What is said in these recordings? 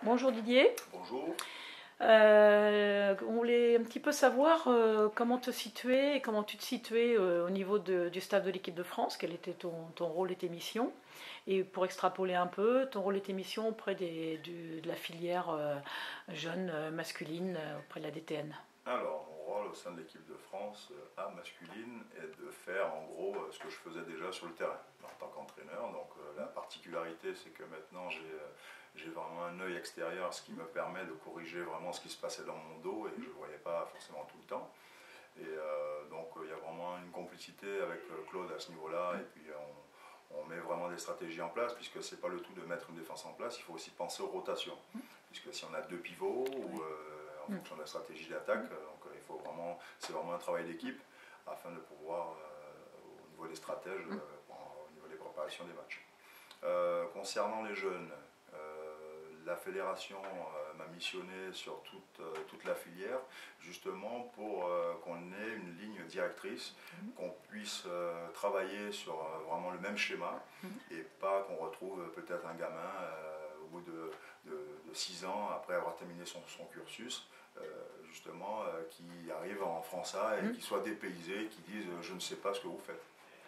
Bonjour Didier. Bonjour. On voulait un petit peu savoir comment te situer et comment tu te situais au niveau du staff de l'équipe de France, quel était ton rôle et tes missions, et pour extrapoler un peu ton rôle et tes missions auprès de la filière jeune masculine auprès de la DTN. Alors, mon rôle au sein de l'équipe de France A masculine est de faire en gros ce que je faisais déjà sur le terrain en tant qu'entraîneur. Donc la particularité, c'est que maintenant j'ai vraiment un œil extérieur, ce qui me permet de corriger vraiment ce qui se passait dans mon dos et je ne le voyais pas forcément tout le temps. Et donc il y a vraiment une complicité avec Claude à ce niveau-là et puis on met vraiment des stratégies en place puisque c'est pas le tout de mettre une défense en place, il faut aussi penser aux rotations. Puisque si on a deux pivots ou en fonction de la stratégie d'attaque, donc il faut vraiment, c'est vraiment un travail d'équipe afin de pouvoir, au niveau des stratèges, au niveau des préparations des matchs. Concernant les jeunes, la fédération m'a missionné sur toute la filière, justement pour qu'on ait une ligne directrice, qu'on puisse travailler sur vraiment le même schéma et pas qu'on retrouve peut-être un gamin au bout de 6 ans, après avoir terminé son cursus, justement, qui arrive en France A et qui soit dépaysé, qui dise je ne sais pas ce que vous faites.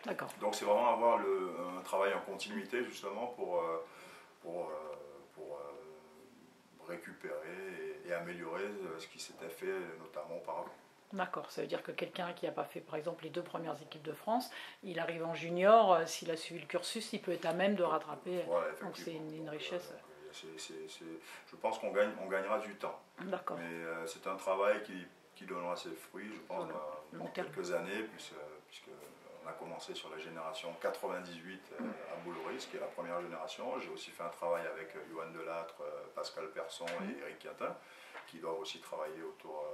D'accord. Donc c'est vraiment avoir un travail en continuité justement pour récupérer et améliorer ce qui s'était fait notamment auparavant. D'accord, ça veut dire que quelqu'un qui n'a pas fait par exemple les 2 premières équipes de France, il arrive en junior, s'il a suivi le cursus, il peut être à même de rattraper. Voilà, donc c'est une richesse. Je pense qu'on gagnera du temps. D'accord. Mais c'est un travail qui donnera ses fruits, je pense, dans quelques années, puisqu'on a commencé sur la génération 98 à Boulloris, qui est la première génération. J'ai aussi fait un travail avec Johan Delattre, Pascal Persson et Eric Quintin, qui doivent aussi travailler autour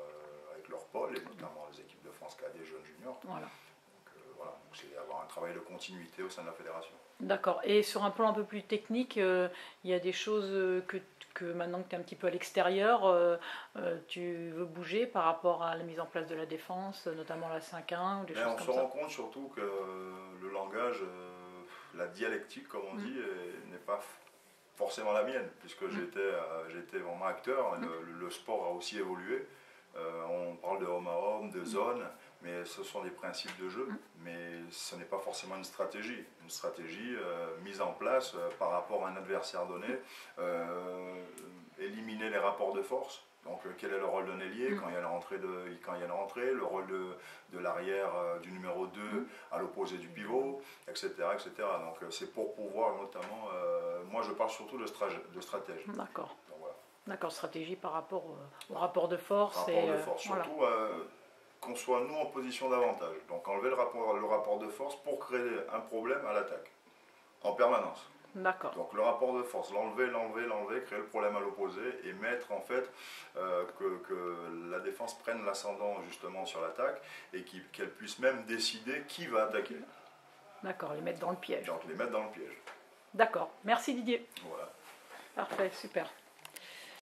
avec leur pôle, et notamment les équipes de France cadet jeunes juniors. Voilà. Donc c'est avoir un travail de continuité au sein de la fédération. D'accord. Et sur un plan un peu plus technique, il y a des choses que maintenant que tu es un petit peu à l'extérieur, tu veux bouger par rapport à la mise en place de la défense, notamment la 5-1 ou des choses comme ça. On se rend compte surtout que le langage, la dialectique comme on dit, n'est pas forcément la mienne, puisque j'étais vraiment acteur. Le sport a aussi évolué. On parle de homme à homme, de zone, mais ce sont des principes de jeu, mais ce n'est pas forcément une stratégie. Une stratégie mise en place par rapport à un adversaire donné, éliminer les rapports de force. Donc quel est le rôle d'un ailier quand il y a une rentrée, le rôle de l'arrière du numéro 2 à l'opposé du pivot, etc. etc. Donc c'est pour pouvoir notamment, moi je parle surtout de stratège. D'accord. D'accord, stratégie par rapport au rapport de force. Surtout qu'on soit nous en position d'avantage. Donc enlever le rapport de force pour créer un problème à l'attaque, en permanence. D'accord. Donc le rapport de force, l'enlever, créer le problème à l'opposé et mettre en fait que la défense prenne l'ascendant justement sur l'attaque et qu'elle puisse même décider qui va attaquer. D'accord, les mettre dans le piège. Donc les mettre dans le piège. D'accord, merci Didier. Voilà. Parfait, super.